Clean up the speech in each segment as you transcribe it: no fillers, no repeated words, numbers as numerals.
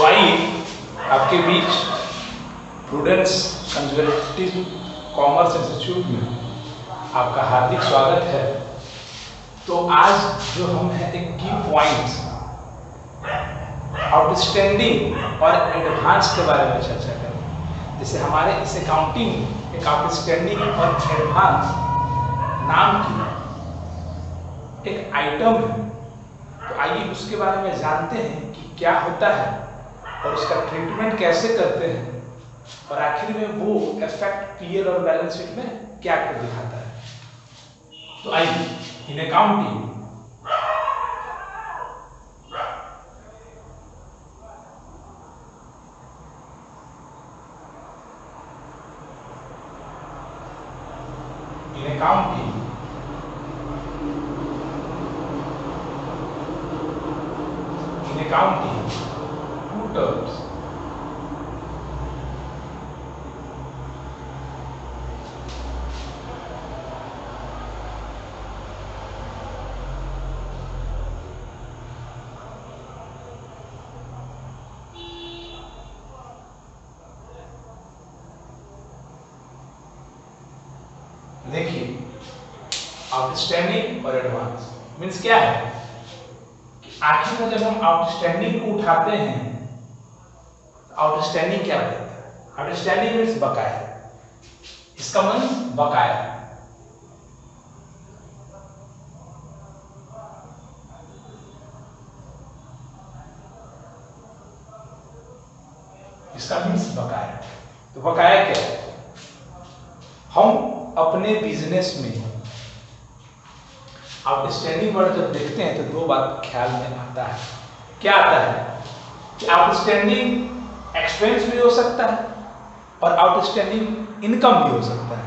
तो आइए आपके बीच प्रूडेंस कंजर्वेटिव कॉमर्स इंस्टीट्यूट में आपका हार्दिक स्वागत है। तो आज जो हम है एक की पॉइंट्स आउटस्टैंडिंग और एडवांस के बारे में चर्चा करें। जैसे हमारे इस अकाउंटिंग एक आउटस्टैंडिंग और एडवांस नाम की एक आइटम है। तो आइए उसके बारे में जानते हैं कि क्या होता है और उसका ट्रीटमेंट कैसे करते हैं और आखिर में वो इफेक्ट पीएल और बैलेंस शीट में क्या कर दिखाता है। तो आइए इन अकाउंटिंग two terms देखिए आउटस्टैंडिंग और एडवांस मीन्स क्या है कि आखिर में जब हम आउटस्टैंडिंग को उठाते हैं, आउटस्टैंडिंग क्या होता है? आउटस्टैंडिंग मीन्स बकाया। इसका मीन्स बकाया। इसका मीन्स बकाया। तो बकाया क्या है? हम अपने बिजनेस में आउटस्टैंडिंग वर्ड जब देखते हैं तो दो बात ख्याल में आता है। क्या आता है कि आउटस्टैंडिंग एक्सपेंस भी हो सकता है और आउटस्टैंडिंग इनकम भी हो सकता है।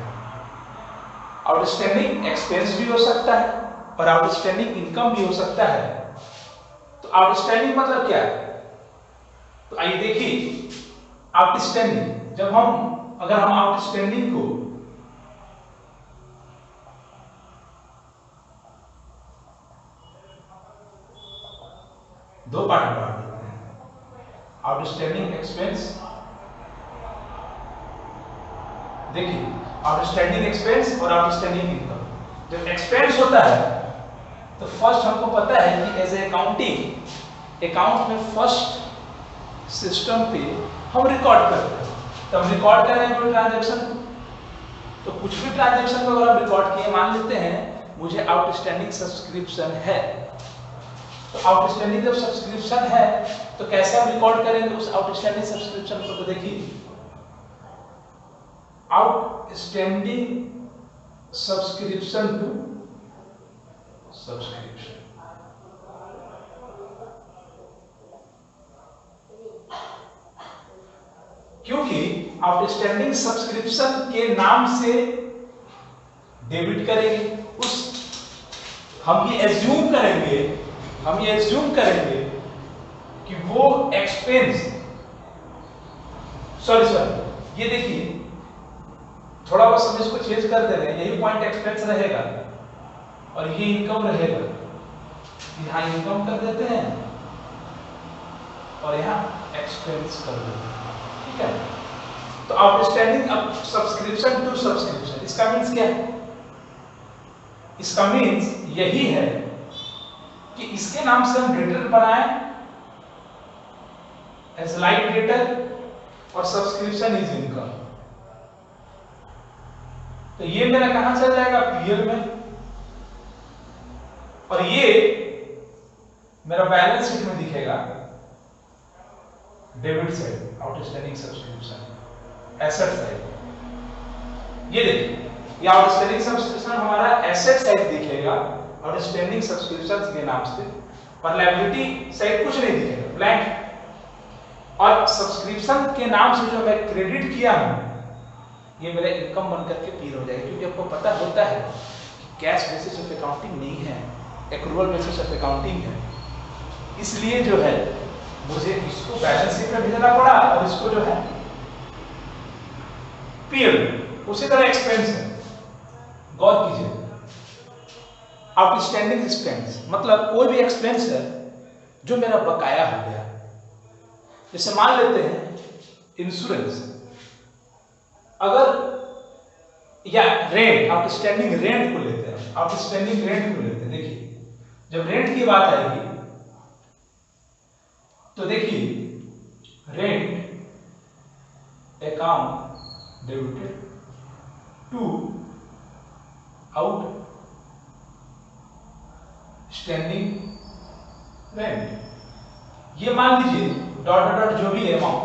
आउटस्टैंडिंग एक्सपेंस भी हो सकता है और आउटस्टैंडिंग इनकम भी हो सकता है। तो आउटस्टैंडिंग मतलब क्या है? तो आइए देखिए आउटस्टैंडिंग जब अगर हम आउटस्टैंडिंग को दो पार्ट में बांट देते हैं, आउटस्टैंडिंग एक्सपेंस। देखिए आउटस्टैंडिंग एक्सपेंस और आउटस्टैंडिंग इनकम। जब एक्सपेंस होता है तो फर्स्ट हमको पता है कि एज ए अकाउंटिंग अकाउंट में फर्स्ट सिस्टम पे हम रिकॉर्ड करते हैं। तो हम रिकॉर्ड कर रहे हैं कोई ट्रांजैक्शन, तो कुछ भी ट्रांजैक्शन को अगर हम रिकॉर्ड किए, मान लेते हैं मुझे आउटस्टैंडिंग सब्सक्रिप्शन है, तो आउटस्टैंडिंग जब सब्सक्रिप्शन है तो कैसे हम रिकॉर्ड करेंगे उस आउटस्टैंडिंग सब्सक्रिप्शन को? तो देखिए आउटस्टैंडिंग सब्सक्रिप्शन टू सब्सक्रिप्शन। क्योंकि आउटस्टैंडिंग सब्सक्रिप्शन के नाम से डेबिट करेंगे हम ये एज्यूम करेंगे कि वो एक्सपेंस सॉरी ये देखिए थोड़ा बहुत समय इसको चेंज कर दे रहे हैं। यही पॉइंट एक्सपेंस रहेगा और ये इनकम रहेगा। यहाँ इनकम कर देते हैं और यहाँ एक्सपेंस कर देते हैं। ठीक है, तो आउटस्टैंडिंग अब सब्सक्रिप्शन टू सब्सक्रिप्शन, इसका मीन्स क्या है? इसका मीन्स यही है कि इसके नाम से हम डेटर बनाएं एज लाइट डेटर और सब्सक्रिप्शन इज इनकम। तो ये मेरा कहां चल जाएगा? पीएल में, और ये मेरा बैलेंस शीट में दिखेगा debit side, outstanding subscription asset side. ये देखिए ये आउटस्टैंडिंग सब्सक्रिप्शन हमारा एसेट साइड दिखेगा आउटस्टैंडिंग सब्सक्रिप्शंस के नाम से, और लायबिलिटी साइड कुछ नहीं दिखेगा, ब्लैंक। और सब्सक्रिप्शन के नाम से जो मैं क्रेडिट किया हूं ये मेरा इनकम बनकर के पीर हो जाएगा। क्योंकि आपको पता होता है कि कैश बेसिस ऑफ अकाउंटिंग नहीं है, एक्रूअल बेसिस ऑफ अकाउंटिंग है। इसलिए जो है मुझे इसको बैलेंस शीट में भेजना पड़ा और इसको जो है पीएल। उसी तरह एक्सपेंस है, गौर कीजिए आउटस्टैंडिंग एक्सपेंस मतलब कोई भी एक्सपेंस है जो मेरा बकाया हो गया। जैसे मान लेते हैं इंश्योरेंस, अगर या रेंट, आउटस्टैंडिंग रेंट को लेते हैं, आउटस्टैंडिंग रेंट को लेते हैं। देखिए जब रेंट की बात आएगी तो देखिए rent account debited to outstanding rent, ये मान लीजिए डॉट डॉट डॉट जो भी है अमाउंट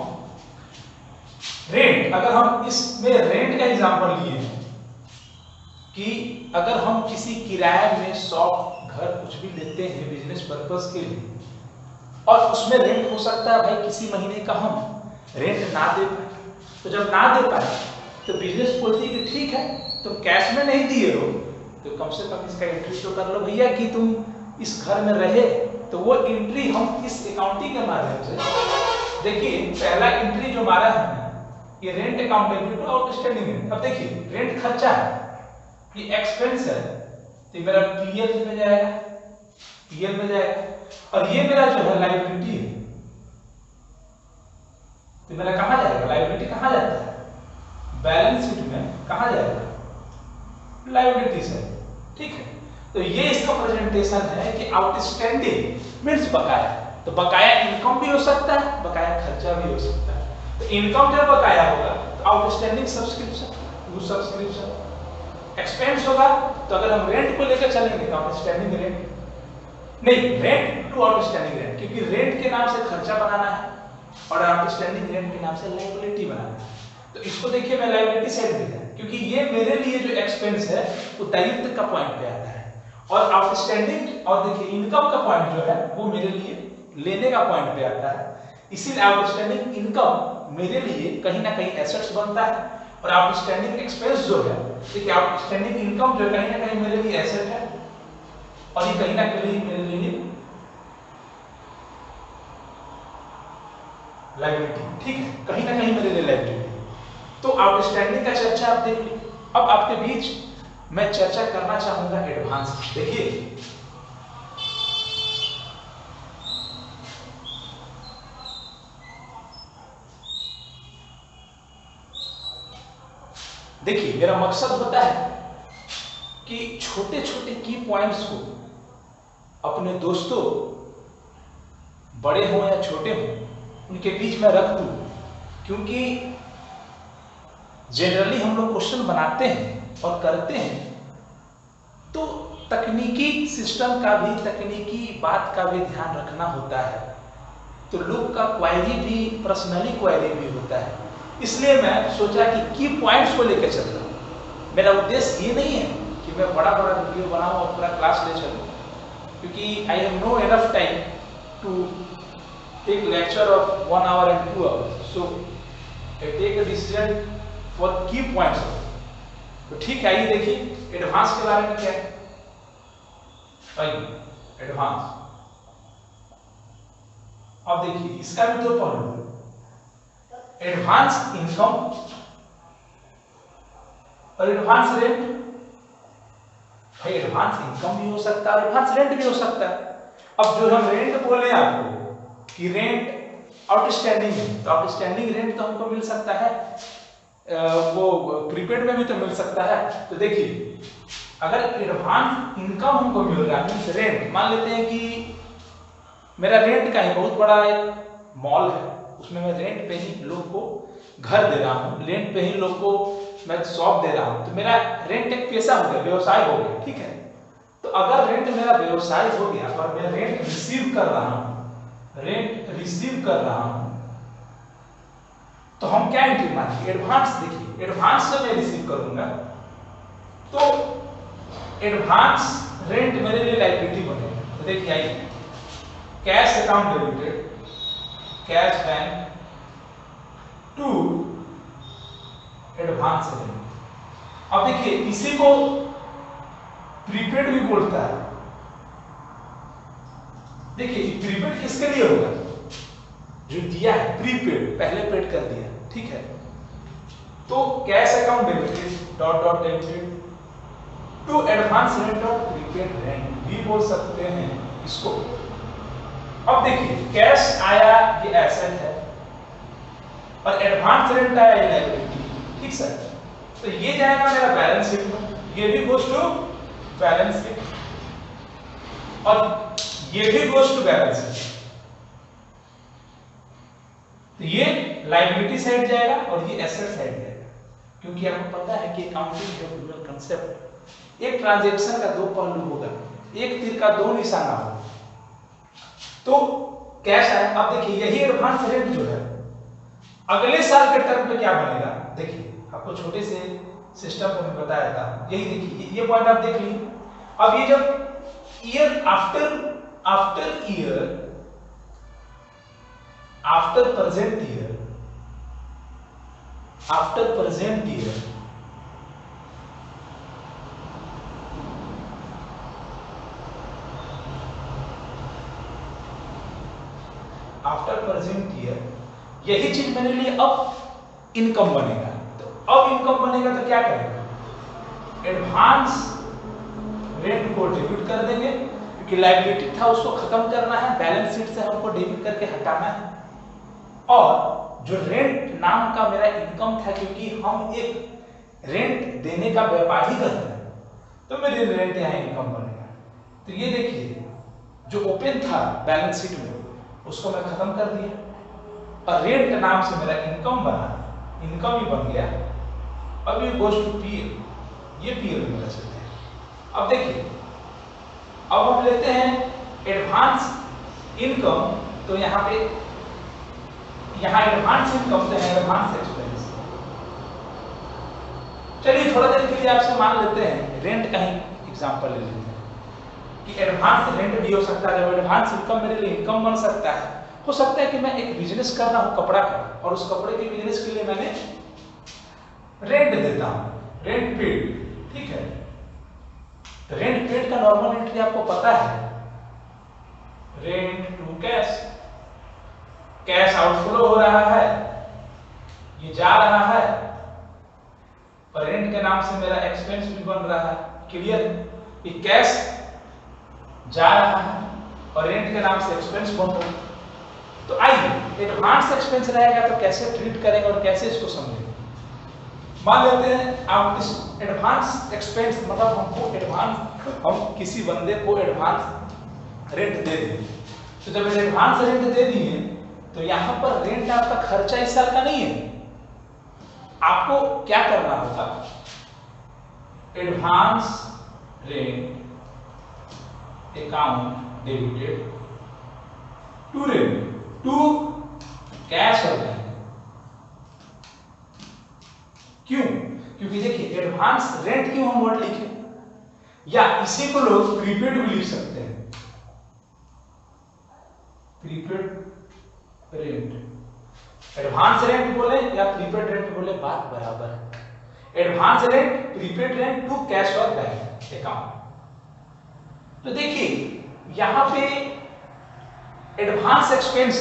रेंट। अगर हम इसमें रेंट का एग्जांपल लिए हैं कि अगर हम किसी किराए में शॉप, घर कुछ भी लेते हैं बिजनेस पर्पस के लिए, और उसमें रेंट हो सकता है भाई किसी महीने का हम रेंट ना दे पाए, तो जब ना दे पाए तो बिजनेस बोलती है कि ठीक है तुम कैश में नहीं दिए हो तो कम से कम इसका एंट्री तो कर लो भैया कि तुम इस घर में रहे। तो वो एंट्री हम इस अकाउंटिंग के माध्यम से, देखिए पहला एंट्री जो हमारा है ये rent account debit to outstanding rent. अब देखिए रेंट खर्चा है, ये एक्सपेंस है, तो मेरा पीएल में जाएगा, पीएल में जाएगा, और ये मेरा जो है लायबिलिटी है, तो मेरा कहां जाएगा, लायबिलिटी कहां जाता है, बैलेंस शीट में कहां जाएगा, लायबिलिटी से, ठीक है। तो ये इसका प्रेजेंटेशन है कि आउटस्टैंडिंग मींस बकाया। तो बकाया इनकम भी हो सकता है, बकाया खर्चा भी हो सकता है। तो इनकम जब बकाया होगा तो outstanding subscription, use subscription, expense होगा तो अगर हम रेंट को लेकर चलेंगे तो आउटस्टैंडिंग रेंट, नहीं रेंट टू आउटस्टैंडिंग रेंट, क्योंकि रेंट के नाम से खर्चा बनाना है और आउटस्टैंडिंग रेंट के नाम से लायबिलिटी बनाना है। तो इसको देखिए मैं लायबिलिटी साइड में है, क्योंकि ये मेरे लिए जो एक्सपेंस है वो दायित्व का पॉइंट पे आता है, और आउटस्टैंडिंग और देखिए इनकम का पॉइंट जो है वो मेरे लिए लेने का पॉइंट पे आता है। इसीलिए आउटस्टैंडिंग इनकम मेरे लिए कहीं ना कहीं एसेट्स बनता है, और आउटस्टैंडिंग एक्सपेंस जो है, देखिए आउटस्टैंडिंग इनकम जो कहीं ना कहीं मेरे लिए एसेट है, और ये कहीं ना कहीं मेरे लिए लायबिलिटी, ठीक है, कहीं ना कहीं मेरे लिए लायबिलिटी। तो आउटस्टैंडिंग का चर्चा आप देख लीजिए। अब आपके बीच मैं चर्चा करना चाहूंगा एडवांस। देखिए देखिए मेरा मकसद होता है कि छोटे छोटे की पॉइंट्स को अपने दोस्तों, बड़े हो या छोटे हो, उनके बीच में रख दूं, क्योंकि जनरली हम लोग क्वेश्चन बनाते हैं और करते हैं तो तकनीकी सिस्टम का भी, तकनीकी बात का भी ध्यान रखना होता है, तो लोग का क्वेरी भी, पर्सनली क्वेरी भी होता है। इसलिए मैं सोचा कि की पॉइंट्स को लेकर चल रहा हूं। मेरा उद्देश्य ये नहीं है कि मैं बड़ा बड़ा वीडियो बनाऊं और पूरा क्लास ले चलूं, क्योंकि I have no enough time to take lecture of 1 hour and 2 hours, so I take a decision for key points। तो ठीक है, आइए देखिए एडवांस के बारे में क्या है। एडवांस, अब देखिए इसका भी दो पहलू है, एडवांस इनकम और एडवांस रेंट। भाई एडवांस इनकम भी हो सकता है और एडवांस रेंट भी हो सकता है। अब जो हम रेंट बोले आपको कि रेंट आउटस्टैंडिंग है, तो आउटस्टैंडिंग रेंट तो हमको मिल सकता है, वो प्रीपेड में भी तो मिल सकता है। तो देखिए अगर एडवांस इनकम हमको मिल रहा है मींस रेंट, मान लेते हैं कि मेरा रेंट का है, बहुत बड़ा एक मॉल है, उसमें मैं रेंट पे ही लोग को घर दे रहा हूँ, रेंट पे ही लोग को मैं शॉप दे रहा हूँ, तो मेरा रेंट एक पैसा हो गया, व्यवसाय हो गया, ठीक है। तो अगर रेंट मेरा व्यवसाय हो गया और मैं रेंट रिसीव कर रहा हूँ, रेंट रिसीव कर रहा हूँ, तो हम क्या एंट्री मारेंगे, एडवांस। देखिए एडवांस से मैं रिसीव करूंगा तो एडवांस रेंट मेरे लिए लायबिलिटी बनेगा। तो देखिए आइए, cash account debited, cash bank to advance rent. अब देखिए इसी को प्रीपेड भी बोलता है। देखिए प्रीपेड किसके लिए होगा, जो दिया है प्रीपेड, पहले पेड कर दिया, ठीक है। तो cash account debited dot dot debited to advance rent of prepaid rent भी बोल सकते हैं इसको। अब देखिए कैश आया, ये एसेट है, और एडवांस रेंट आया ये लायबिलिटी। ठीक सर, तो ये जाएगा मेरा बैलेंस शीट में, ये भी गोस टू बैलेंस शीट और ये भी गोस टू बैलेंस शीट। तो ये लायबिलिटी साइड जाएगा और ये एसेट साइड जाएगा, क्योंकि आपको पता है कि अकाउंटिंग का पूरा कंसेप्ट, एक ट्रांजैक्शन का दो पहलू होगा, एक तीर का दो निशाना होगा। तो कैश है, अब देखिए यही एडवांस रेंट जो है अगले साल के टर्म पे क्या बनेगा, देखिए आपको छोटे से सिस्टम को मैं बताया था, यही देखिए ये पॉइंट आप देख लीजिए। अब ये जब year after year after present year after present year यही चीज मेरे लिए अब इनकम बनेगा। तो अब इनकम बनेगा तो क्या करेगा, एडवांस रेंट को डेबिट कर देंगे, क्योंकि लायबिलिटी था उसको खत्म करना है, बैलेंस शीट से हमको डेबिट करके हटाना है। और जो रेंट नाम का मेरा इनकम था, क्योंकि हम एक रेंट देने का व्यापार ही करते हैं, तो मेरे रेंट यहाँ इनकम बनेगा। तो ये देखिए जो ओपन था बैलेंस शीट में उसको मैं खत्म कर दिया और रेंट नाम से मेरा इनकम बना, इनकम ही बन गया। अब ये गोस टू पीएल, ये पीएल में मेरा चलता है। अब देखिए अब हम लेते हैं एडवांस इनकम, तो यहाँ पे एडवांस इनकम से है एडवांस एक्सपेंस। चलिए थोड़ा देर के लिए आपसे मान लेते हैं रेंट का ही एग्जांपल ले लेते हैं कि एडवांस रेंट भी हो सकता है। जब एडवांस इनकम मेरे लिए इनकम बन सकता है, हो सकता है कि मैं एक बिजनेस कर रहा हूं कपड़ा का, और उस कपड़े के बिजनेस के लिए मैंने रेंट देता हूं, रेंट पेड। ठीक है, तो रेंट पेड का नॉर्मल एंट्री आपको पता है, rent to cash, cash outflow हो रहा है, ये जा रहा है और रेंट के नाम से मेरा एक्सपेंस भी बन रहा है। क्लियर, ये कैश जा रहा है और रेंट के नाम से एक्सपेंस बन रहा है। तो आइए एडवांस एक्सपेंस रहेगा तो कैसे ट्रीट करेंगे और कैसे इसको समझेंगे। मान लेते हैं आप इस एडवांस एक्सपेंस मतलब हम किसी बंदे को एडवांस रेंट दे दें। तो जब एडवांस रेंट दे दिए तो यहाँ पर रेंट आपका खर्चा इस साल का नहीं है। आपको क्या करना होगा, advance rent account debited to rent to cash हो जाएगा। क्यों, क्योंकि देखिए एडवांस रेंट क्यों हम वर्ड लिखे, या इसी को लोग प्रीपेड भी लिख सकते हैं, प्रीपेड रेंट। एडवांस रेंट बोले या प्रीपेड रेंट बोले बात बराबर है। Advance rent, prepaid rent to cash और बैंक अकाउंट। तो देखिए यहां पे एडवांस एक्सपेंस,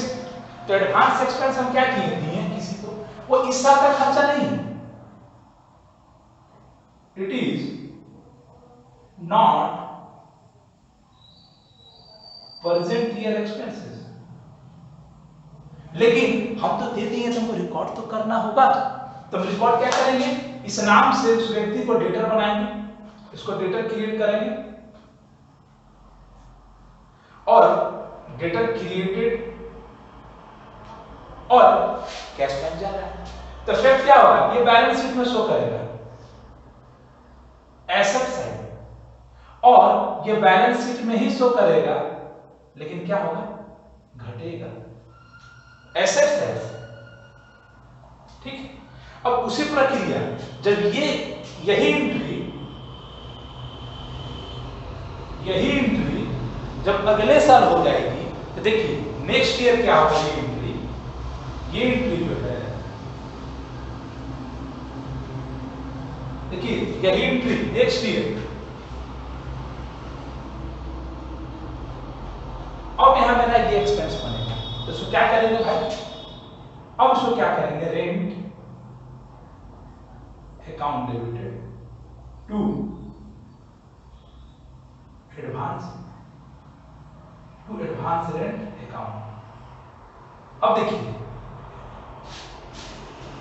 तो एडवांस एक्सपेंस हम क्या किए दिए किसी को, वो इस साल का खर्चा नहीं है, it is not present year expenses. लेकिन हम तो दे दिए, तो हमको रिकॉर्ड तो करना होगा। तो हम रिकॉर्ड क्या करेंगे, इस नाम से उस व्यक्ति को डेटर बनाएंगे, इसको डेटर क्रिएट करेंगे और डेटर क्रिएटेड और कैश बन जा रहा है। तो फिर क्या होगा, ये बैलेंस शीट में शो करेगा एसेट साइड, और ये बैलेंस शीट में ही शो करेगा, लेकिन क्या होगा, घटेगा एसेट साइड। ठीक, अब उसी प्रक्रिया जब यही एंट्री जब अगले साल हो जाएगी, तो देखिए नेक्स्ट ईयर क्या होगा, ये एंट्री जो है, देखिए यही एंट्री नेक्स्ट ईयर। अब यहां मेरा ये एक्सपेंस बनेगा, तो इसको क्या करेंगे भाई, अब इसको क्या करेंगे, rent account debited to advance rent account. अब देखिए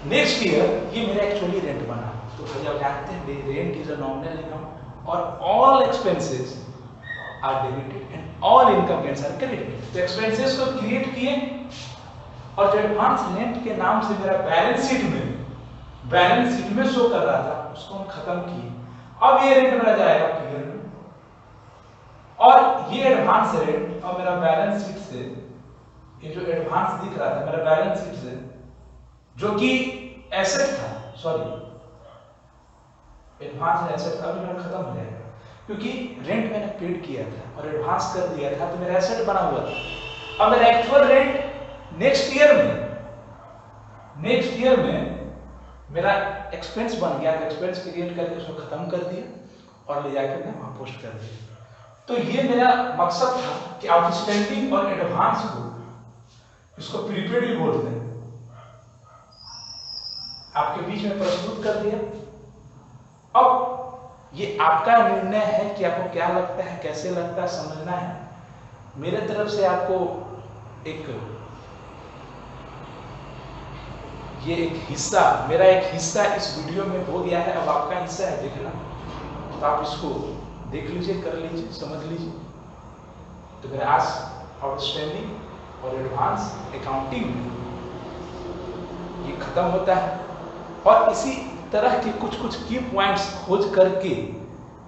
नेक्स्ट ईयर ये मेरा एक्चुअली रेंट बना। तो भाई आप जानते हैं rent is a nominal income और all expenses are debited and all income gains are credited. तो एक्सपेंसेस को क्रिएट किए और जो एडवांस रेंट के नाम से मेरा बैलेंस शीट में शो कर रहा था उसको हम खत्म किए। अब ये रेंट मेरा जाएगा क्लियर में और ये एडवांस रेंट और मेरा बैलेंस शीट से ये जो एडवांस दिख रहा था मेरा बैलेंस शीट से जो कि एसेट था, सॉरी एडवांस एसेट अभी मेरा खत्म हो जाएगा क्योंकि रेंट मैंने पेड किया था और एडवांस कर दिया था तो मेरा एसेट बना हुआ था। अब मेरा एक्चुअल रेंट नेक्स्ट ईयर में मेरा एक्सपेंस बन गया। तो एक्सपेंस क्रिएट करके उसको खत्म कर दिया और ले जाकर मैं वहां पोस्ट कर दिया। तो ये मेरा मकसद था कि आउटस्टैंडिंग और एडवांस को इसको प्रीपेड भी बोलते हैं आपके बीच में प्रस्तुत कर दिया। अब ये आपका निर्णय है कि आपको क्या लगता है, कैसे लगता है, समझना है। मेरे तरफ से आपको मेरा एक हिस्सा इस वीडियो में हो गया है। अब आपका हिस्सा है देखना, तो आप इसको देख लीजिए, कर लीजिए, समझ लीजिए। तो मेरा आज आउटस्टैंडिंग और एडवांस अकाउंटिंग ये खत्म होता है और इसी तरह के कुछ की पॉइंट्स खोज करके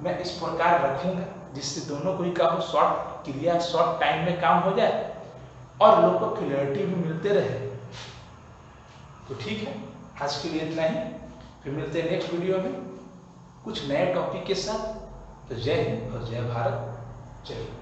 मैं इस प्रकार रखूंगा जिससे दोनों को ही का हो शॉर्ट टाइम में काम हो जाए और लोगों को क्लियरिटी भी मिलते रहे। तो ठीक है, आज के लिए इतना ही। फिर मिलते हैं नेक्स्ट वीडियो में कुछ नए टॉपिक के साथ। तो जय हिंद और जय भारत, जय हिंद।